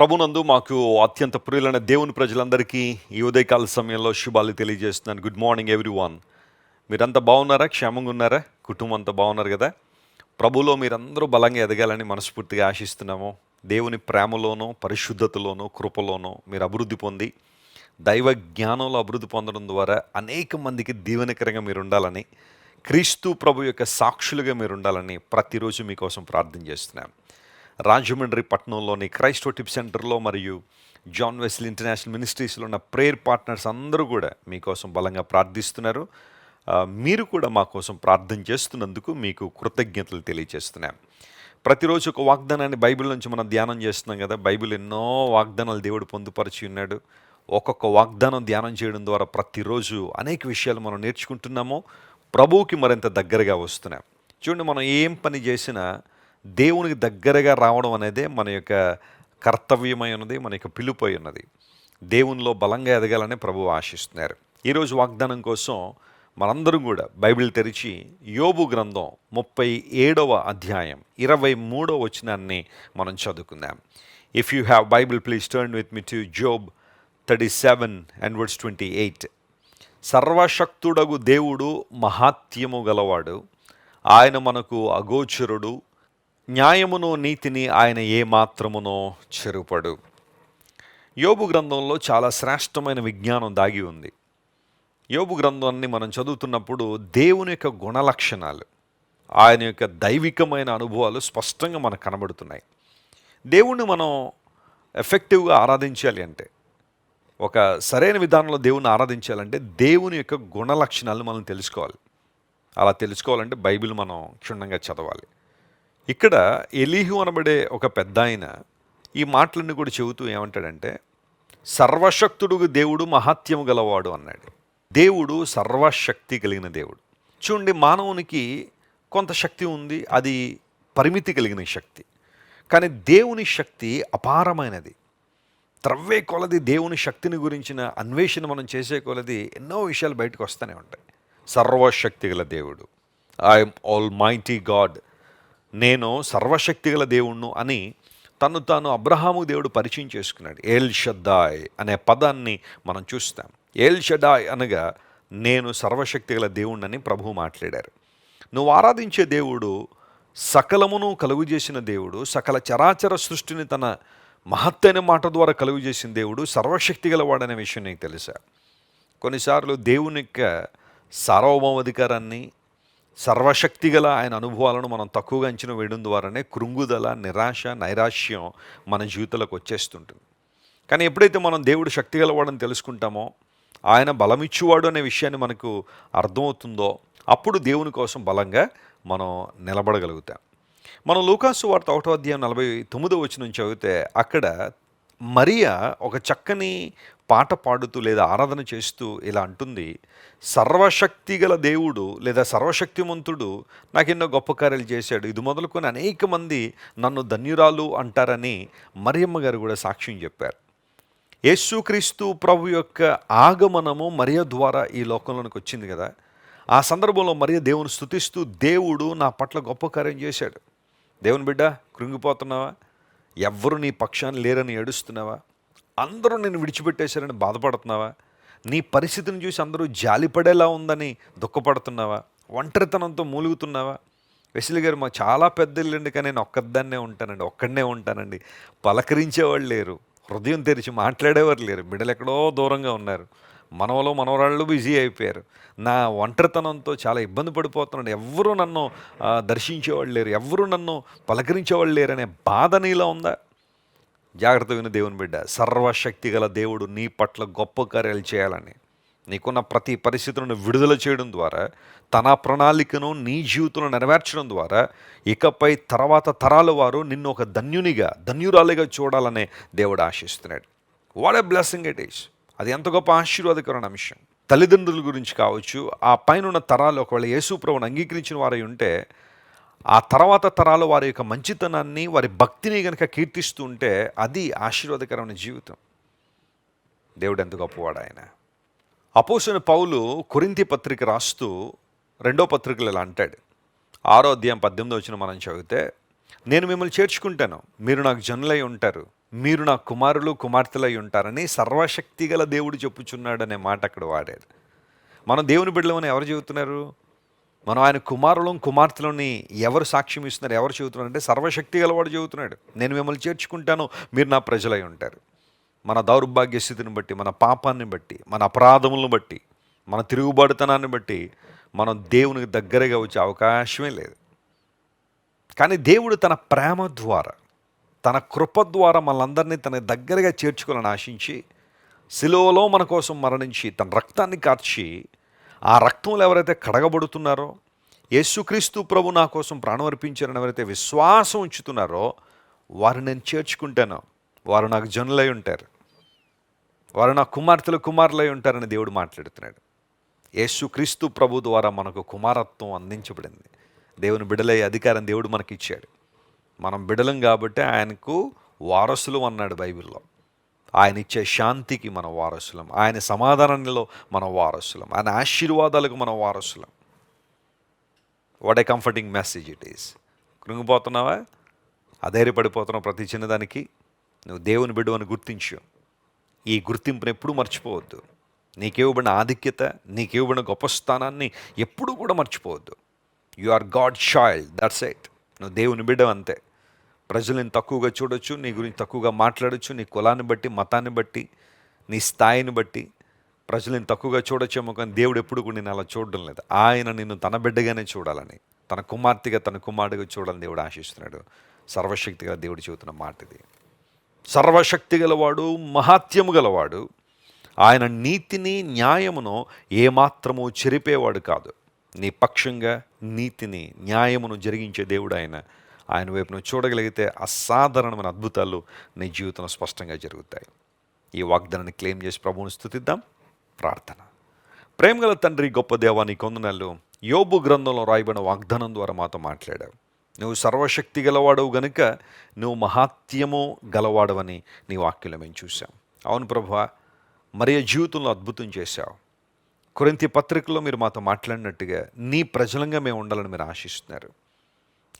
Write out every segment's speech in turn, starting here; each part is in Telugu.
ప్రభునందు మాకు అత్యంత ప్రియులైన దేవుని ప్రజలందరికీ ఈ ఉదయకాల సమయంలో శుభాలు తెలియజేస్తున్నాను. Good morning everyone. మీరంతా బాగున్నారా? క్షేమంగా ఉన్నారా? కుటుంబం అంతా బాగున్నారు కదా? ప్రభులో మీరందరూ బలంగా ఎదగాలని మనస్ఫూర్తిగా ఆశిస్తున్నాము. దేవుని ప్రేమలోనూ, పరిశుద్ధతలోనూ, కృపలోనూ మీరు అభివృద్ధి పొంది దైవ జ్ఞానంలో అభివృద్ధి పొందడం ద్వారా అనేక మందికి దీవెనకరంగా మీరు ఉండాలని, క్రీస్తు ప్రభు యొక్క సాక్షులుగా మీరు ఉండాలని ప్రతిరోజు మీకోసం ప్రార్థన చేస్తున్నాను. రాజమండ్రి పట్టణంలోని క్రైస్ట్ టిప్ సెంటర్లో మరియు జాన్ వెస్లీ ఇంటర్నేషనల్ మినిస్ట్రీస్లో ఉన్న ప్రేయర్ పార్ట్నర్స్ అందరూ కూడా మీకోసం బలంగా ప్రార్థిస్తున్నారు. మీరు కూడా మా కోసం ప్రార్థన చేస్తున్నందుకు మీకు కృతజ్ఞతలు తెలియజేస్తున్నాం. ప్రతిరోజు ఒక వాగ్దానాన్ని బైబిల్ నుంచి మనం ధ్యానం చేస్తున్నాం కదా. బైబిల్ ఎన్నో వాగ్దానాలు దేవుడు పొందుపరిచి ఉన్నాడు. ఒక్కొక్క వాగ్దానం ధ్యానం చేయడం ద్వారా ప్రతిరోజు అనేక విషయాలు మనం నేర్చుకుంటున్నాము. ప్రభువుకి మరింత దగ్గరగా వస్తున్నాం. చూడండి, మనం ఏం పని చేసినా దేవునికి దగ్గరగా రావడం అనేదే మన యొక్క కర్తవ్యమై ఉన్నది, మన యొక్క పిలుపై ఉన్నది. దేవునిలో బలంగా ఎదగాలని ప్రభువు ఆశిస్తున్నారు. ఈరోజు వాగ్దానం కోసం మనందరం కూడా బైబిల్ తెరిచి యోబు గ్రంథం 37వ అధ్యాయం 23వ వచనాన్ని మనం చదువుకుందాం. If you have Bible please turn with me to Job 37 and verse 28. సర్వశక్తుడగు దేవుడు మహాత్యము గలవాడు, ఆయన మనకు అగోచరుడు, న్యాయమును నీతిని ఆయన ఏమాత్రమునో చెరుపడు. యోబు గ్రంథంలో చాలా శ్రేష్టమైన విజ్ఞానం దాగి ఉంది. యోబు గ్రంథాన్ని మనం చదువుతున్నప్పుడు దేవుని యొక్క గుణలక్షణాలు, ఆయన యొక్క దైవికమైన అనుభవాలు స్పష్టంగా మనకు కనబడుతున్నాయి. దేవుణ్ణి మనం ఎఫెక్టివ్గా ఆరాధించాలి అంటే, ఒక సరైన విధానంలో దేవుణ్ణి ఆరాధించాలంటే దేవుని యొక్క గుణలక్షణాలను మనం తెలుసుకోవాలి. అలా తెలుసుకోవాలంటే బైబిల్ మనం క్షుణ్ణంగా చదవాలి. ఇక్కడ ఎలీహు అనబడే ఒక పెద్ద ఆయన ఈ మాటలన్నీ కూడా చెబుతూ ఏమంటాడంటే, సర్వశక్తుడు దేవుడు మహాత్యము గలవాడు అన్నాడు. దేవుడు సర్వశక్తి కలిగిన దేవుడు. చూడండి, మానవునికి కొంత శక్తి ఉంది, అది పరిమితి కలిగిన శక్తి. కానీ దేవుని శక్తి అపారమైనది. త్రవ్వే కొలది దేవుని శక్తిని గురించిన అన్వేషణ మనం చేసే కొలది ఎన్నో విషయాలు బయటకు వస్తూనే ఉంటాయి. సర్వశక్తి గల దేవుడు, ఐఎమ్ ఆల్ మైటీ గాడ్, నేను సర్వశక్తి గల దేవుణ్ణు అని తను తాను అబ్రహాము దేవుడు పరిచయం చేసుకున్నాడు. ఏల్ షద్దాయ్ అనే పదాన్ని మనం చూస్తాం. ఏల్ షద్దాయ్ అనగా నేను సర్వశక్తి గల దేవుణ్ణని ప్రభువు మాట్లాడారు. నువ్వు ఆరాధించే దేవుడు సకలమును కలుగు చేసిన దేవుడు, సకల చరాచర సృష్టిని తన మహత్తైన మాట ద్వారా కలుగు చేసిన దేవుడు, సర్వశక్తి గలవాడనే విషయం నీకు తెలుసా? కొన్నిసార్లు దేవుని యొక్క సార్వభౌమాధికారాన్ని, సర్వశక్తి గల ఆయన అనుభవాలను మనం తక్కువగా అంచనా వేయడం ద్వారానే కృంగుదల, నిరాశ, నైరాశ్యం మన జీవితంలోకి వచ్చేస్తుంటుంది. కానీ ఎప్పుడైతే మనం దేవుడు శక్తి గలవాడని తెలుసుకుంటామో, ఆయన బలమిచ్చువాడు అనే విషయాన్ని మనకు అర్థమవుతుందో, అప్పుడు దేవుని కోసం బలంగా మనం నిలబడగలుగుతాం. మనం లూకాసు వార్త 1వ అధ్యాయం 49వ వచనం చదివితే అక్కడ మరియా ఒక చక్కని పాట పాడుతూ లేదా ఆరాధన చేస్తూ ఇలా అంటుంది, సర్వశక్తి గల దేవుడు లేదా సర్వశక్తిమంతుడు నాకెన్నో గొప్ప కార్యాలు చేశాడు, ఇది మొదలుకొని అనేక మంది నన్ను ధన్యురాలు అంటారని మరియమ్మ గారు కూడా సాక్ష్యం చెప్పారు. యేసుక్రీస్తు ప్రభు యొక్క ఆగమనము మరియ ద్వారా ఈ లోకంలోనికి వచ్చింది కదా. ఆ సందర్భంలో మరియ దేవుని స్తుతిస్తూ, దేవుడు నా పట్ల గొప్ప కార్యం చేశాడు. దేవుని బిడ్డ, కృంగిపోతున్నావా? ఎవ్వరు నీ పక్షాన్ని లేరని ఏడుస్తున్నావా? అందరూ నేను విడిచిపెట్టేశారని బాధపడుతున్నావా? నీ పరిస్థితిని చూసి అందరూ జాలిపడేలా ఉందని దుఃఖపడుతున్నావా? ఒంటరితనంతో మూలుగుతున్నావా? వెస్లీ గారు, మాకు చాలా పెద్ద ఇల్లండి, కానీ నేను ఒక్కడనే ఉంటానండి. పలకరించేవాళ్ళు లేరు, హృదయం తెరిచి మాట్లాడేవారు లేరు, బిడ్డలు ఎక్కడో దూరంగా ఉన్నారు, మనవరాళ్ళు బిజీ అయిపోయారు, నా ఒంటరితనంతో చాలా ఇబ్బంది పడిపోతున్నాడు, ఎవ్వరూ నన్ను దర్శించేవాళ్ళు లేరు, ఎవ్వరూ నన్ను పలకరించేవాళ్ళు లేరు అనే బాధ నీలో ఉందా? జాగ్రత్త విను దేవుని బిడ్డ, సర్వశక్తి గల దేవుడు నీ పట్ల గొప్ప కార్యాలు చేయాలని, నీకున్న ప్రతి పరిస్థితులను విడుదల చేయడం ద్వారా, తన ప్రణాళికను నీ జీవితంలో నెరవేర్చడం ద్వారా ఇకపై తర్వాత తరాల వారు నిన్ను ఒక ధన్యురాలిగా చూడాలనే దేవుడు ఆశిస్తున్నాడు. What a blessing it is! అది ఎంత గొప్ప ఆశీర్వాదకరమైన అంశం. తల్లిదండ్రుల గురించి కావచ్చు, ఆ పైన తరాలు ఒకవేళ యేసు ప్రభువును అంగీకరించిన వారై ఉంటే, ఆ తర్వాత తరాలు వారి యొక్క మంచితనాన్ని, వారి భక్తిని కనుక కీర్తిస్తూ ఉంటే అది ఆశీర్వాదకరమైన జీవితం. దేవుడు ఎంత గొప్పవాడు ఆయన. అపోస్తలుడైన పౌలు కొరింథీ పత్రిక రాస్తూ 2వ పత్రికలో ఇలా అంటాడు. 6వ అధ్యాయం 18వ వచనం మనం చదివితే, నేను మిమ్మల్ని చేర్చుకుంటాను, మీరు నాకు జనులై ఉంటారు, మీరు నా కుమారులు కుమార్తెలై ఉంటారని సర్వశక్తి గల దేవుడు చెప్పుచున్నాడనే మాట అక్కడ వాడారు. మనం దేవుని బిడ్డలమని ఎవరు చెబుతున్నారు? మనం ఆయన కుమారులం కుమార్తెలని ఎవరు సాక్ష్యం ఇస్తున్నారు, ఎవరు చెబుతున్నారు అంటే సర్వశక్తి గలవాడు చెబుతున్నాడు. నేను మిమ్మల్ని చేర్చుకుంటాను, మీరు నా ప్రజలై ఉంటారు. మన దౌర్భాగ్య స్థితిని బట్టి, మన పాపాన్ని బట్టి, మన అపరాధములను బట్టి, మన తిరుగుబాటుతనాన్ని బట్టి మనం దేవునికి దగ్గరగా వచ్చే అవకాశమే లేదు. కానీ దేవుడు తన ప్రేమ ద్వారా, తన కృప ద్వారా మనందరినీ తన దగ్గరగా చేర్చుకోవాలని ఆశించి సిలువలో మన కోసం మరణించి తన రక్తాన్ని కార్చి, ఆ రక్తంలో ఎవరైతే కడగబడుతున్నారో, యేసుక్రీస్తు ప్రభు నా కోసం ప్రాణం అర్పించారని ఎవరైతే విశ్వాసం ఉంచుతున్నారో వారు నేను చేర్చుకుంటాను, వారు నాకు జనులై ఉంటారు, వారు నా కుమారులై ఉంటారని దేవుడు మాట్లాడుతున్నాడు. యేసుక్రీస్తు ప్రభు ద్వారా మనకు కుమారత్వం అందించబడింది. దేవుని బిడలయ్యే అధికారం దేవుడు మనకి ఇచ్చాడు. మనం బిడలం కాబట్టి ఆయనకు వారసులు అన్నాడు బైబిల్లో. ఆయన ఇచ్చే శాంతికి మనం వారసులం, ఆయన సమాధానంలో మనం వారసులం, ఆయన ఆశీర్వాదాలకు మనం వారసులం. What a comforting message it is. కృంగిపోతున్నావా? అధైర్యపడిపోతున్నావు ప్రతి చిన్నదానికి? నువ్వు దేవుని బిడ్డ అని గుర్తించు. ఈ గుర్తింపుని ఎప్పుడూ మర్చిపోవద్దు. నీకేవ్వబడిన ఆధిక్యత, నీకేవ్వబడిన గొప్ప స్థానాన్ని ఎప్పుడూ కూడా మర్చిపోవద్దు. You are God child, that's it. నువ్వు దేవుని బిడ్డ అంతే. ప్రజలను తక్కువగా చూడొచ్చు, నీ గురించి తక్కువగా మాట్లాడచ్చు, నీ కులాన్ని బట్టి, మతాన్ని బట్టి, నీ స్థాయిని బట్టి ప్రజలను తక్కువగా చూడొచ్చేమో, కానీ దేవుడు ఎప్పుడు కూడా నేను అలా చూడడం లేదు. ఆయన నిన్ను తన బిడ్డగానే చూడాలని, తన కుమార్తెగా, తన కుమారుడిగా చూడాలని దేవుడు ఆశిస్తున్నాడు. సర్వశక్తిగా దేవుడు చెబుతున్న మాట ఇది. సర్వశక్తి గలవాడు, మహాత్యము గలవాడు, ఆయన నీతిని న్యాయమును ఏమాత్రము చెరిపేవాడు కాదు. నీ పక్షంగా నీతిని న్యాయమును జరిగించే దేవుడు ఆయన వైపు నువ్వు చూడగలిగితే అసాధారణమైన అద్భుతాలు నీ జీవితంలో స్పష్టంగా జరుగుతాయి. ఈ వాగ్దానాన్ని క్లెయిమ్ చేసి ప్రభువుని స్తుతిద్దాం. ప్రార్థన. ప్రేమగల తండ్రి, గొప్ప దేవా, నీ కొందనాలు. యోబు గ్రంథంలో రాయబడిన వాగ్దానం ద్వారా మాతో మాట్లాడావు. నువ్వు సర్వశక్తి గలవాడవు గనుక నువ్వు మహాత్యము గలవాడవని నీ వాక్యంలో మేము చూసాం. అవును ప్రభువా, మరియ జీవితంలో అద్భుతం చేశావు. కొరింథీ పత్రికలో మీరు మాతో మాట్లాడినట్టుగా నీ ప్రజలంగా మేము ఉండాలని మీరు ఆశిస్తున్నారు.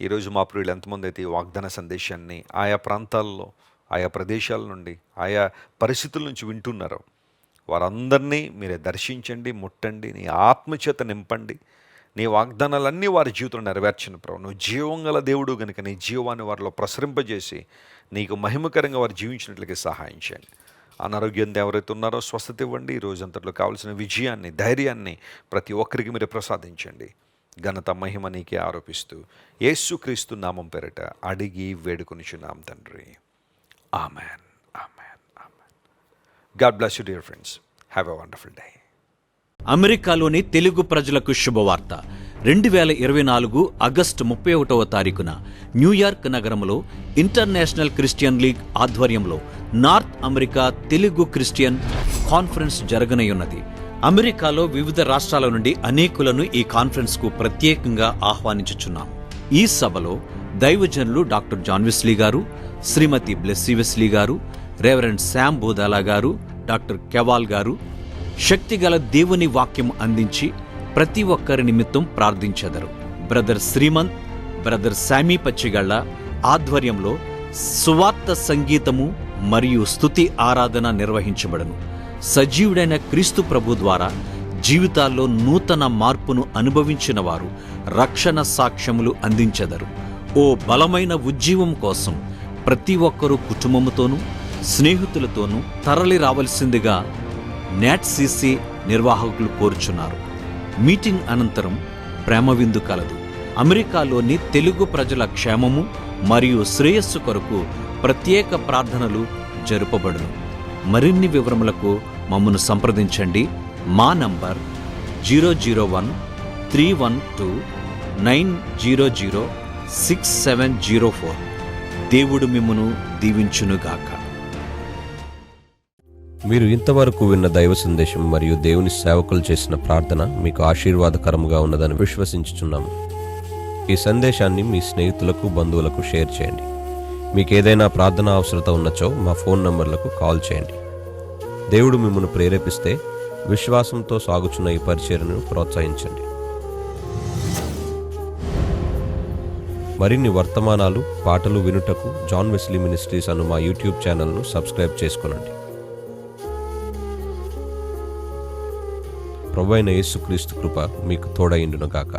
ఈరోజు మా ప్రియులు ఎంతమంది అయితే ఈ వాగ్దాన సందేశాన్ని ఆయా ప్రాంతాల్లో, ఆయా ప్రదేశాల నుండి, ఆయా పరిస్థితుల నుంచి వింటున్నారో వారందరినీ మీరే దర్శించండి, ముట్టండి, నీ ఆత్మచేత నింపండి. నీ వాగ్దానాలన్నీ వారి జీవితంలో నెరవేర్చిన ప్రభు, నువ్వు జీవం గల దేవుడు కనుక నీ జీవాన్ని వారిలో ప్రసరింపజేసి నీకు మహిమకరంగా వారు జీవించినట్లుగా సహాయం చేయండి. అనారోగ్యంతో ఎవరైతే ఉన్నారో స్వస్థత ఇవ్వండి. ఈ రోజంతట్లో కావాల్సిన విజయాన్ని, ధైర్యాన్ని ప్రతి ఒక్కరికి మీరు ప్రసాదించండి. ఘనత మహిమ నీకే ఆరోపిస్తూ యేసుక్రీస్తు నామం పేరిట అడిగి వేడుకొనిచున్నాం తండ్రి. Amen, amen, amen. God bless you dear friends. Have a wonderful day. అమెరికాలోని తెలుగు ప్రజలకు శుభవార్త. 2024 ఆగస్టు 31వ తారీఖున న్యూయార్క్ నగరంలో ఇంటర్నేషనల్ క్రిస్టియన్ లీగ్ ఆధ్వర్యంలో North America Telugu Christian conference జరగనున్నది. అమెరికాలో వివిధ రాష్ట్రాల నుండి అనేకులను ఈ కాన్ఫరెన్స్కు ప్రత్యేకంగా ఆహ్వానించుచున్నాం. ఈ సభలో దైవజనులు డాక్టర్ జాన్ వెస్లీ గారు, శ్రీమతి బ్లెస్సీ వెస్లీ గారు, రెవరెండ్ శామ్ బోదాలా గారు, డాక్టర్ కెవాల్ గారు శక్తిగల దేవుని వాక్యం అందించి ప్రతి ఒక్కరి నిమిత్తం ప్రార్థించెదరు. బ్రదర్ శ్రీమంత్, బ్రదర్ శామీ పచ్చిగళ్ళ ఆధ్వర్యంలో సువార్త సంగీతము మరియు స్తుతి ఆరాధన నిర్వహించబడను. సజీవుడైన క్రీస్తు ప్రభు ద్వారా జీవితాల్లో నూతన మార్పును అనుభవించిన వారు రక్షణ సాక్ష్యములు అందించెదరు. ఓ బలమైన ఉజ్జీవం కోసం ప్రతి ఒక్కరూ కుటుంబముతోనూ స్నేహితులతోనూ తరలి రావలసిందిగా NATCC నిర్వాహకులు కోరుచున్నారు. మీటింగ్ అనంతరం ప్రేమ విందు కలదు. అమెరికాలోని తెలుగు ప్రజల క్షేమము మరియు శ్రేయస్సు కొరకు ప్రత్యేక ప్రార్థనలు జరుపబడును. మరిన్ని వివరములకు మమ్మను సంప్రదించండి. మా నంబర్ 001-312-900-6704. దేవుడు మిమ్మును దీవించునుగాక. మీరు ఇంతవరకు విన్న దైవ సందేశం మరియు దేవుని సేవకులు చేసిన ప్రార్థన మీకు ఆశీర్వాదకరముగా ఉన్నదని విశ్వసించుచున్నాము. ఈ సందేశాన్ని మీ స్నేహితులకు, బంధువులకు షేర్ చేయండి. మీకు ఏదైనా ప్రార్థన అవసరత ఉన్నచో మా ఫోన్ నంబర్లకు కాల్ చేయండి. దేవుడు మిమ్మల్ని ప్రేరేపిస్తే విశ్వాసంతో సాగుచున్న ఈ పరిచర్యను ప్రోత్సహించండి. మరిన్ని వర్తమానాలు పాటలు వినుటకు జాన్ వెస్లీ మినిస్ట్రీస్ అను మా యూట్యూబ్ ఛానల్ను సబ్స్క్రైబ్ చేసుకొనండి. ప్రభువైన యేసుక్రీస్తు కృప మీకు తోడైండును గాక.